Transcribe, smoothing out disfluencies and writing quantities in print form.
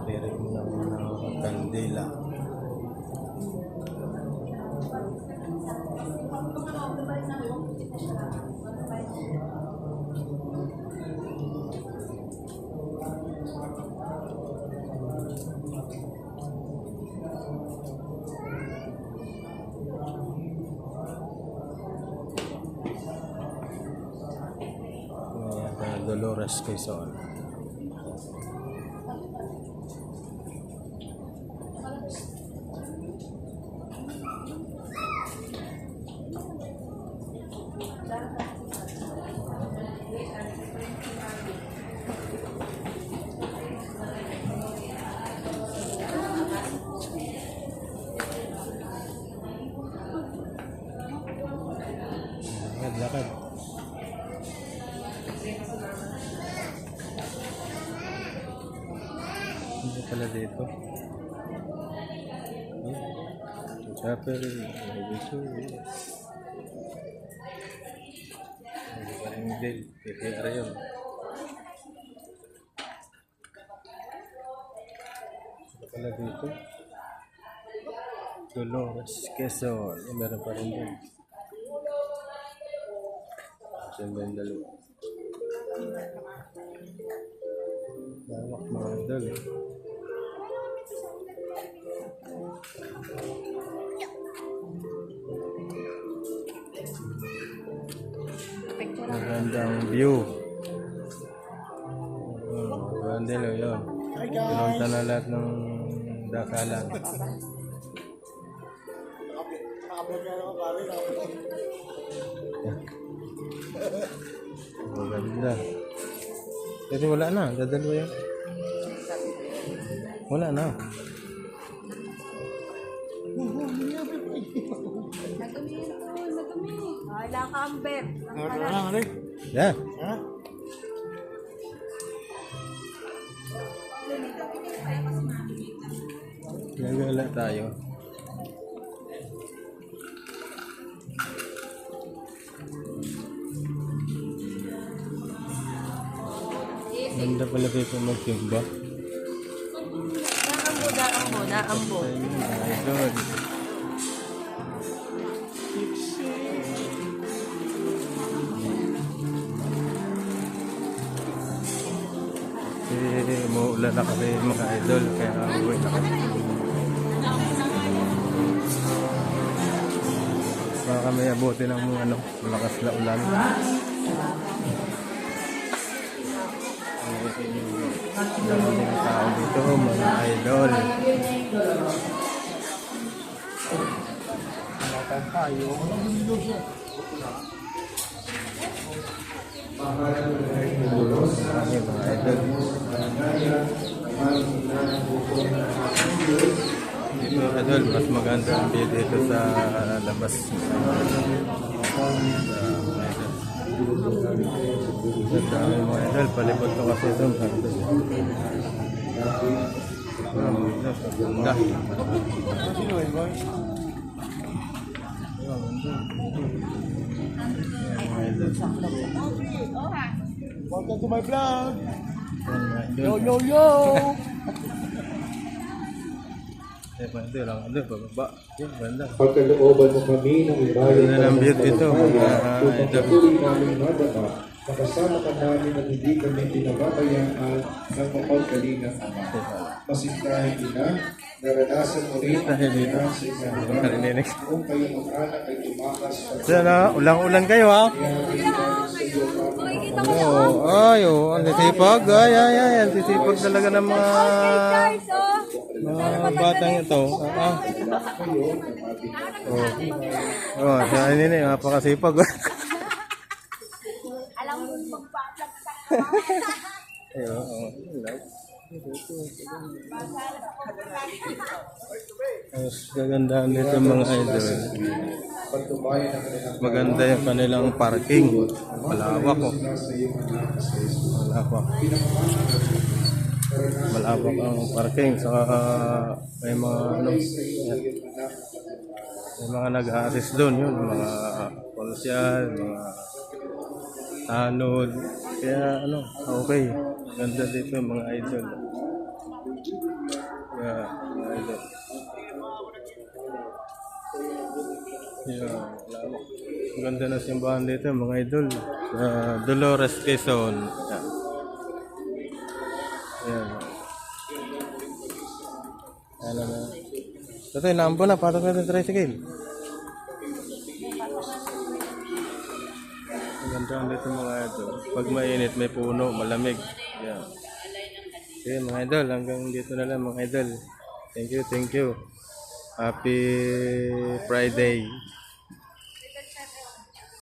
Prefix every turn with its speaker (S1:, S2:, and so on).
S1: Lirik ng kandila. Dolores Quezon. Lakad. Hindi pala dito. Chapel, dito. Hindi pa rin din. PPR yun. Hindi pala dito. Dolores Quezon. Meron pa rin din. Saan ba yung dalawa? Lawak mga idol. Magandang view. Magandang yun. Pinunta na lahat ng dakalan. Maganda. Kasi wala na. Dadalwa yan. Wala na.
S2: Wala ka ang beb.
S1: Yeah. Gagala tayo. Ganda pala kayo magtimba.
S2: Naambo.
S1: Idol. Umuulan na kasi mga idol, kaya uwi na kami. Baka kami abuti ng malakas na ulan. Daming tao dito mga idol. Makan tayo. Marami mga idol. Dito idol, mas maganda ang view dito sa labas. Dami mga idol, palibot ko kasi ito. Ganda. Sino yun boy? Welcome to my vlog. Yo yo yo. Banda lang, bababa. Yung banda.
S3: Pagkalooban mo kami ng ibayan
S1: ng view dito.
S3: Pagkatuloy namin madama, makasama ka namin at hindi kami pinababayaan ng mapagkalingang Ama. Masintahin ina, naranasan mo rin ang ina sa inyong kung kayo mag-anak ay tumakas
S1: sana, ulang-ulan kayo ha. Ang sisipag. Ang sisipag talaga ng mga batang ito. Sa nini, napakasipag.
S2: Alam mo magpa-vlog ka
S1: Kagandahan nito mga idol. Maganda yung kanilang parking. Malawak oh. Malawak ang parking. Saka may mga may mga nag-a-assist doon yun. Mga polsyal, mga tanod.
S4: Kaya ano, okay. Ganda dito mga idol. Yeah, mga idol. Yeah, lawak. Ang ganda na simbahan dito mga idol. Sa Dolores, Quezon. Yeah. Yeah. Ano na. Ito, naampo na. Patok na ito tricycle. Ang ganda dito mga idol. Pag mainit, may puno, malamig. Yeah. Okay mga idol, hanggang dito na lang mga idol. Thank you, thank you. Happy Friday.